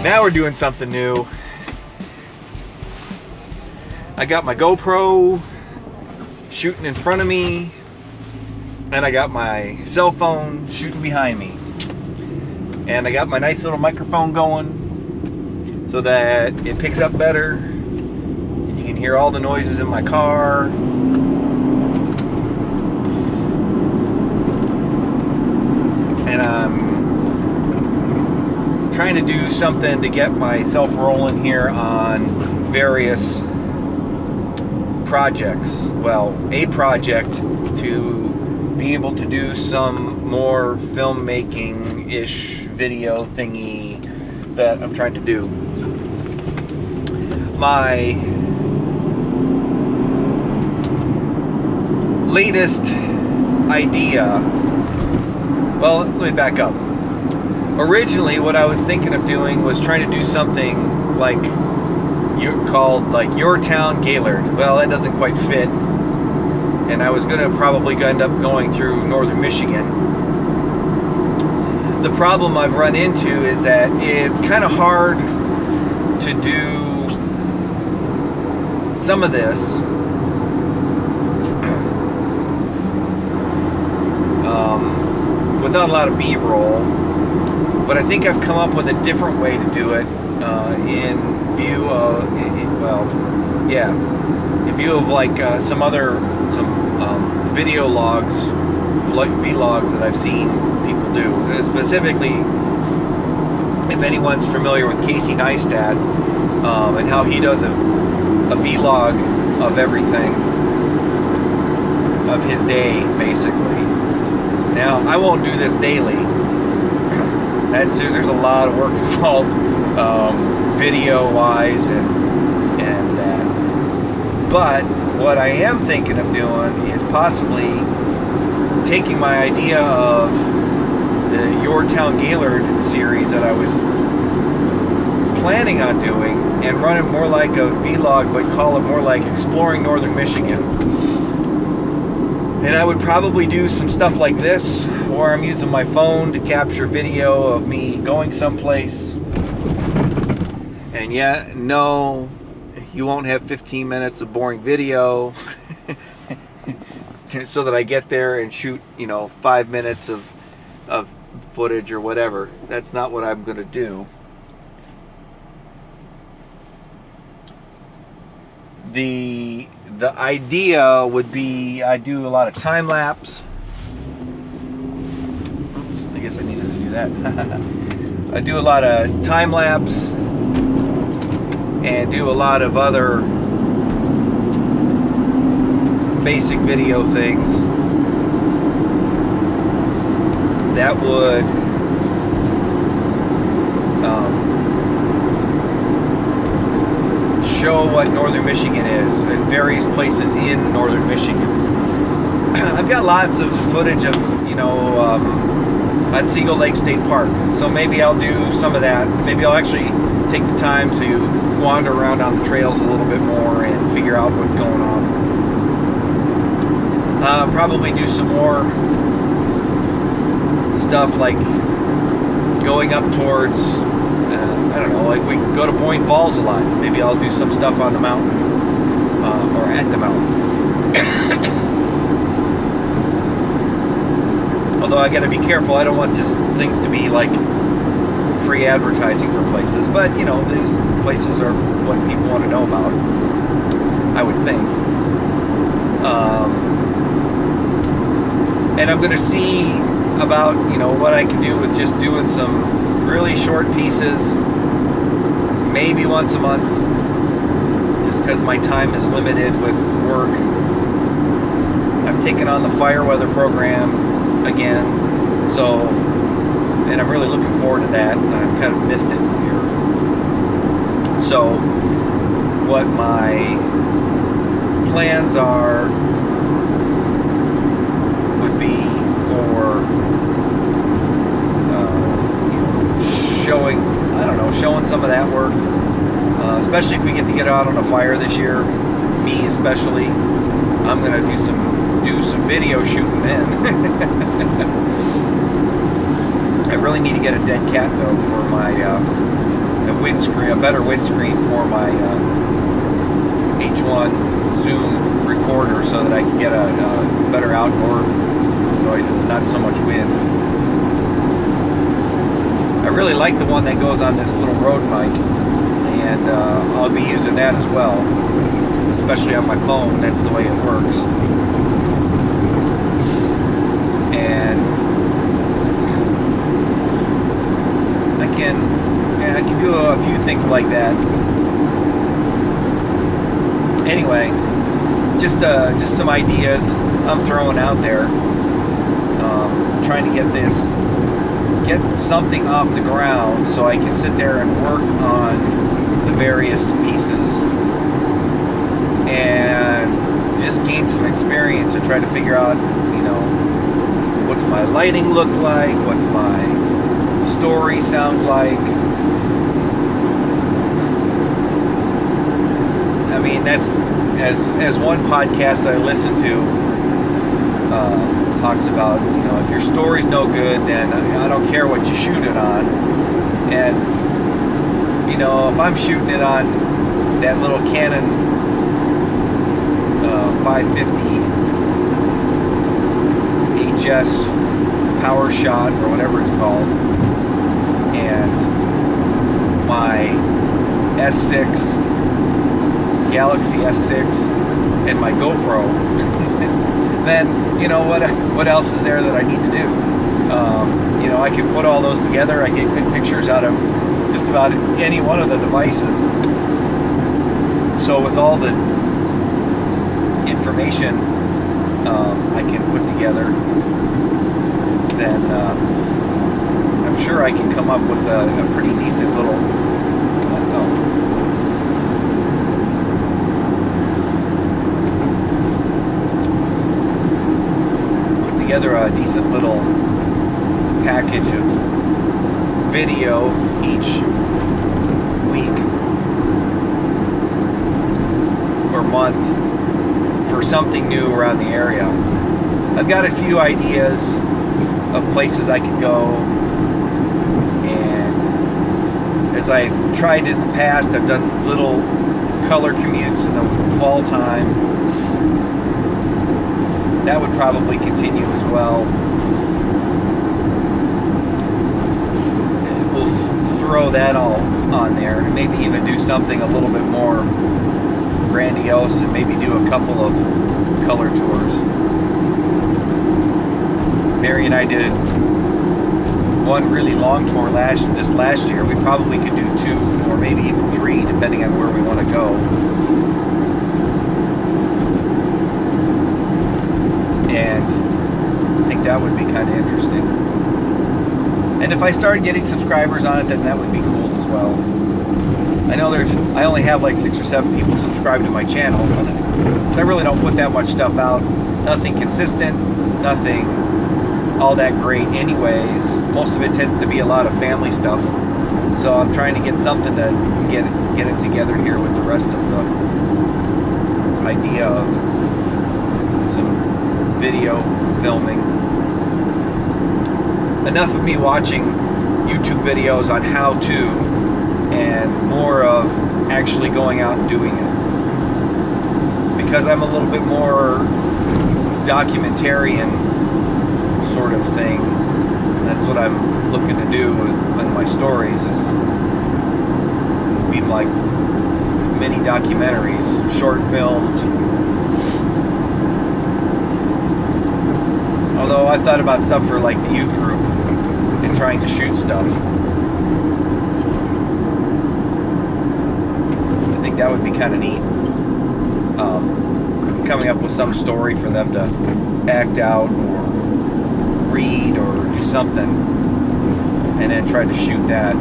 Now we're doing something new. I got my GoPro shooting in front of me, and I got my cell phone shooting behind me. And I got my nice little microphone going so that it picks up better. You can hear all the noises in my car. And I'm trying to do something to get myself rolling here on various projects. Well, a project to be able to do some more filmmaking-ish video thingy that I'm trying to do. My latest idea, well, let me back up. Originally, what I was thinking of doing was trying to do something like called like Your Town Gaylord. Well, that doesn't quite fit, and I was going to probably end up going through northern Michigan. The problem I've run into is that it's kind of hard to do some of this without a lot of B-roll, but I think I've come up with a different way to do it in view of, in view of like some video logs, like vlogs that I've seen people do. Specifically, if anyone's familiar with Casey Neistat and how he does a vlog of everything, of his day, basically. Now, I won't do this daily. There's a lot of work involved, video-wise and that. But what I am thinking of doing is possibly taking my idea of the Your Town Gaylord series that I was planning on doing and run it more like a vlog, but call it more like Exploring Northern Michigan. And I would probably do some stuff like this, where I'm using my phone to capture video of me going someplace. And yet, no, you won't have 15 minutes of boring video so that I get there and shoot, 5 minutes of footage or whatever. That's not what I'm going to do. The idea would be I do a lot of time lapse. I guess I needed to do that. I do a lot of time lapse and do a lot of other basic video things that would show what northern Michigan is and various places in northern Michigan. I've got lots of footage of, at Seagull Lake State Park, so maybe I'll do some of that. Maybe I'll actually take the time to wander around on the trails a little bit more and figure out what's going on. Probably do some more stuff like going up towards, I don't know, like we go to Boyne Falls a lot. Maybe I'll do some stuff on the mountain, or at the mountain. Although I gotta be careful, I don't want just things to be like free advertising for places. But, these places are what people want to know about, I would think. And I'm gonna see about, what I can do with just doing some really short pieces, maybe once a month, just because my time is limited with work. I've taken on the fire weather program again, and I'm really looking forward to that. I've kind of missed it here. So what my plans are would be for showing some of that work, especially if we get to get out on a fire this year. Me especially, I'm gonna do some video shooting then. I really need to get a dead cat though for my a better windscreen for my H1 Zoom recorder so that I can get a better outdoor noises and not so much wind. I really like the one that goes on this little Rode mic, and I'll be using that as well, especially on my phone. That's the way it works. And I can do a few things like that. Anyway, just some ideas I'm throwing out there, trying to get something off the ground so I can sit there and work on the various pieces and just gain some experience and try to figure out, what's my lighting look like, what's my story sound like. I mean, that's as one podcast I listen to talks about, if your story's no good, then I don't care what you shoot it on. And if I'm shooting it on that little Canon 550 HS Power Shot or whatever it's called, and my S6 Galaxy S6 and my GoPro, then what else is there that I need to do? I can put all those together. I get good pictures out of just about any one of the devices. So with all the information I can put together, then I'm sure I can come up with a pretty decent little together a decent little package of video each week or month for something new around the area. I've got a few ideas of places I could go, and as I've tried in the past, I've done little color commutes in the fall time. That would probably continue as well. We'll throw that all on there, and maybe even do something a little bit more grandiose, and maybe do a couple of color tours. Mary and I did one really long tour this last year. We probably could do 2 or maybe even 3, depending on where we want to go. And I think that would be kind of interesting. And if I started getting subscribers on it, then that would be cool as well. I know I only have like 6 or 7 people subscribed to my channel, but I really don't put that much stuff out. Nothing consistent, nothing all that great anyways. Most of it tends to be a lot of family stuff. So I'm trying to get something to get it together here with the rest of the idea of some video filming. Enough of me watching YouTube videos on how to, and more of actually going out and doing it. Because I'm a little bit more documentarian sort of thing. That's what I'm looking to do with my stories, is be like mini documentaries, short films. Although I've thought about stuff for like the youth group and trying to shoot stuff. I think that would be kind of neat. Coming up with some story for them to act out or read or do something, and then try to shoot that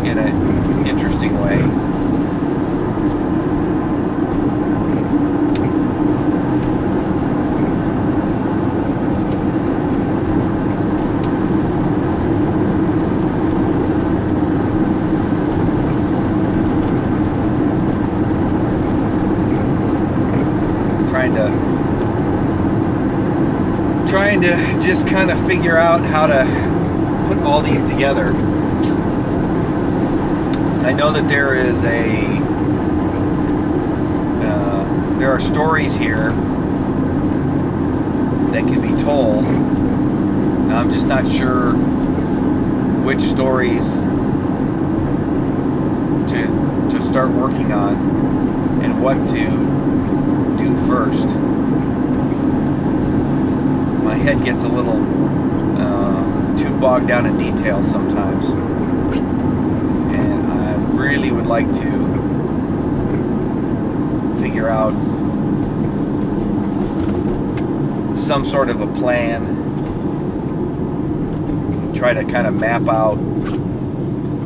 in an interesting way. Trying to just kind of figure out how to put all these together. I know that there are stories here that can be told. I'm just not sure which stories to start working on and what to do first. My head gets a little too bogged down in details sometimes, and I really would like to figure out some sort of a plan, try to kind of map out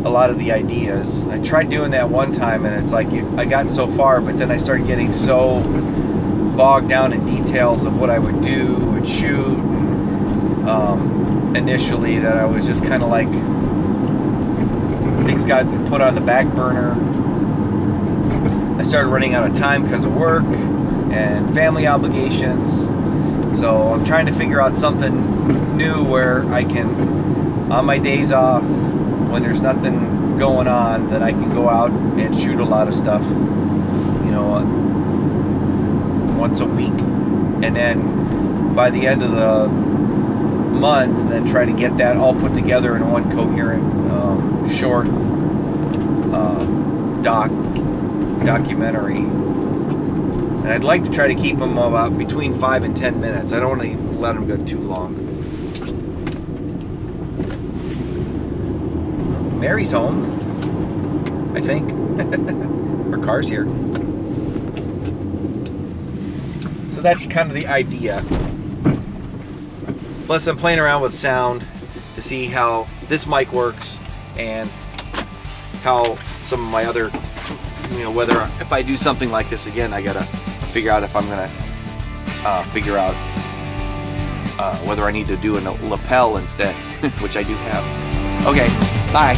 a lot of the ideas. I tried doing that one time, and it's like I got so far, but then I started getting so bogged down in details of what I would do and shoot initially that I was just kind of like, things got put on the back burner. I started running out of time because of work and family obligations. So I'm trying to figure out something new where I can, on my days off, when there's nothing going on, that I can go out and shoot a lot of stuff, you know, once a week. And then by the end of the month, then try to get that all put together in one coherent short documentary. And I'd like to try to keep them about between 5 and 10 minutes. I don't want to let them go too long. Mary's home, I think. Her car's here. So that's kind of the idea. Plus, I'm playing around with sound to see how this mic works and how some of my other, you know, whether if I do something like this again, I gotta figure out if I'm gonna figure out whether I need to do a lapel instead, which I do have. Okay, bye.